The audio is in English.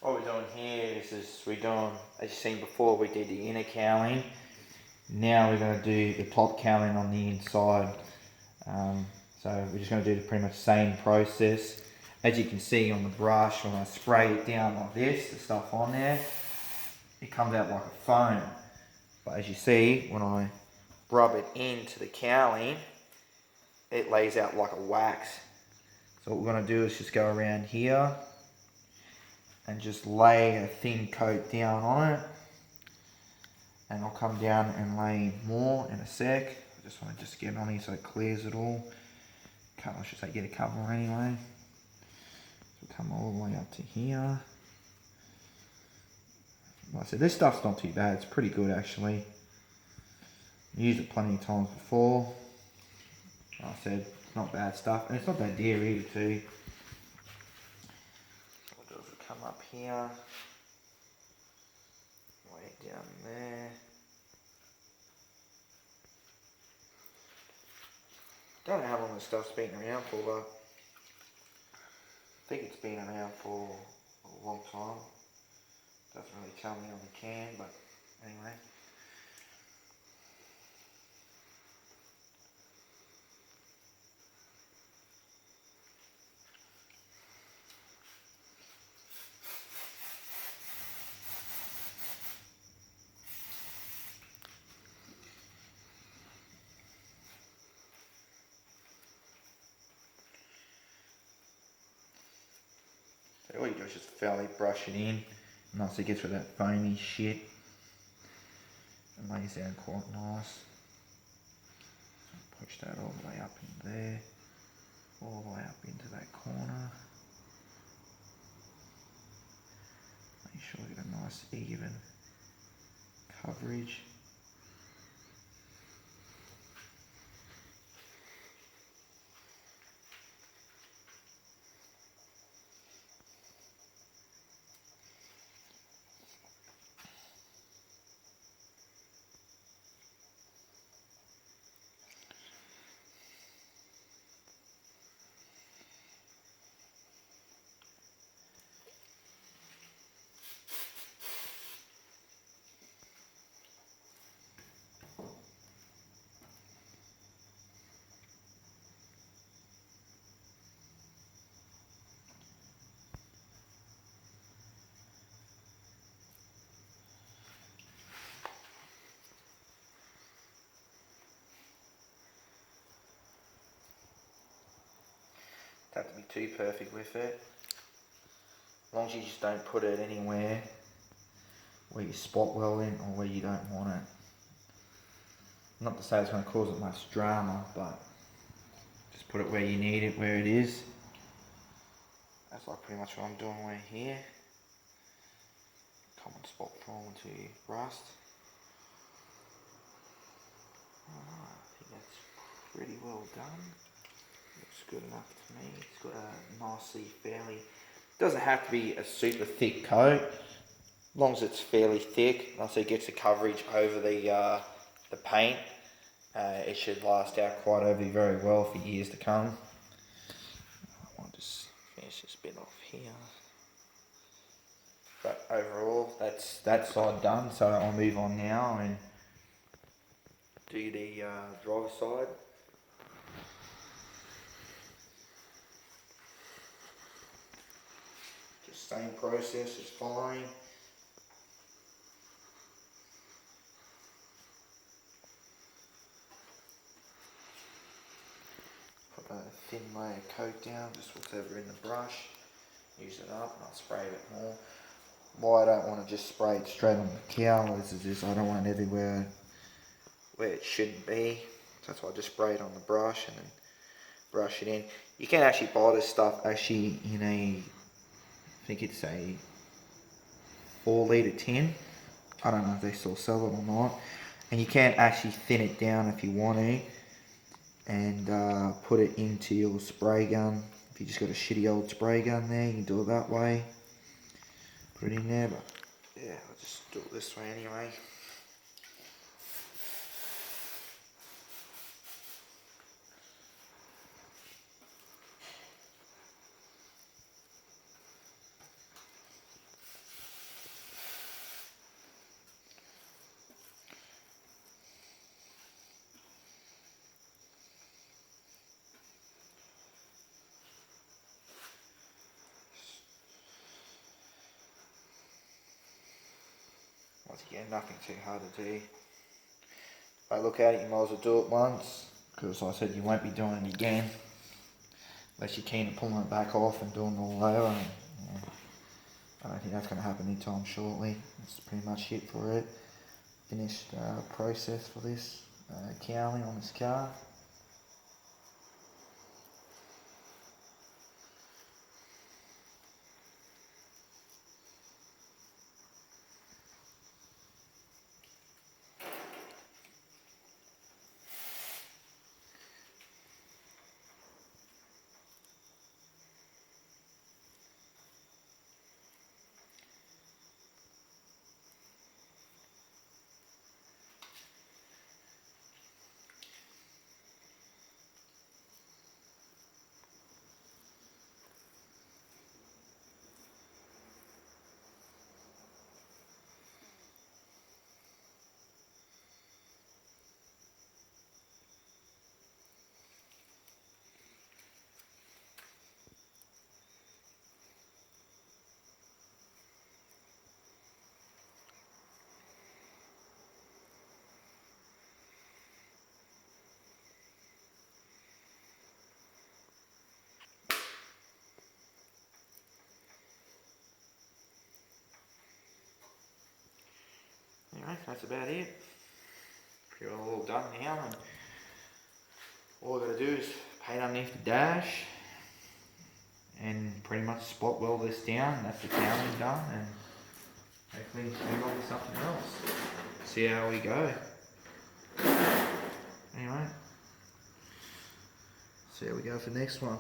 What we're doing here is we're doing, as you've seen before, we did the inner cowling. Now we're going to do the top cowling on the inside. So we're just going to do pretty much the same process. As you can see on the brush, when I spray it down like this, the stuff on there, it comes out like a foam. But as you see, when I rub it into the cowling, it lays out like a wax. So what we're going to do is just go around here and just lay a thin coat down on it. And I'll come down and lay more in a sec. I just want to just get it on here so it clears it all. I should say get a couple anyway. So come all the way up to here. Like I said, this stuff's not too bad. It's pretty good actually. Used it plenty of times before. Like I said, it's not bad stuff, and it's not that dear either too. What we'll do is we'll come up here, way down there. Don't know how long this stuff's been around for, but I think it's been around for a long time. Doesn't really tell me on the can, but anyway. So all you do is just fairly brush it in, and once it gets rid of that foamy shit, it lays down quite nice. Push that all the way up in there, all the way up into that corner. Make sure you get a nice even coverage. Don't have to be too perfect with it. As long as you just don't put it anywhere where you spot welding or where you don't want it. Not to say it's going to cause it much drama, but just put it where you need it, where it is. That's like pretty much what I'm doing right here. Common spot prone to rust. I think that's pretty well done. Looks good enough to me. It's got a nicely fairly, doesn't have to be a super thick coat. As long as it's fairly thick, once it gets the coverage over the paint, it should last out quite very well for years to come. I'll just finish this bit off here. But overall, that's that side done, so I'll move on now and do the driver's side. Just same process as following. Put a thin layer of coat down, just whatever in the brush. Use it up and I'll spray a bit more. Why I don't want to just spray it straight on the cowl is just I don't want it everywhere where it shouldn't be. So that's why I just spray it on the brush and then brush it in. You can actually buy this stuff actually in a, I think it's a 4 litre tin. I don't know if they still sell it or not. And you can actually thin it down if you want to and put it into your spray gun. If you just got a shitty old spray gun there, you can do it that way. Put it in there, but yeah, I'll just do it this way anyway. once again, nothing too hard to do. But look at it, you might as well do it once, because like I said, you won't be doing it again unless you're keen on pulling it back off and doing it all over. And, yeah, I don't think that's going to happen anytime shortly. That's pretty much it for it. Finished process for this cowling on this car. Anyway, that's about it. Pretty well all done now, and all I've got to do is paint underneath the dash and pretty much spot weld this down. That's the cowling done, and hopefully move on to something else. See how we go. Anyway, see how we go for the next one.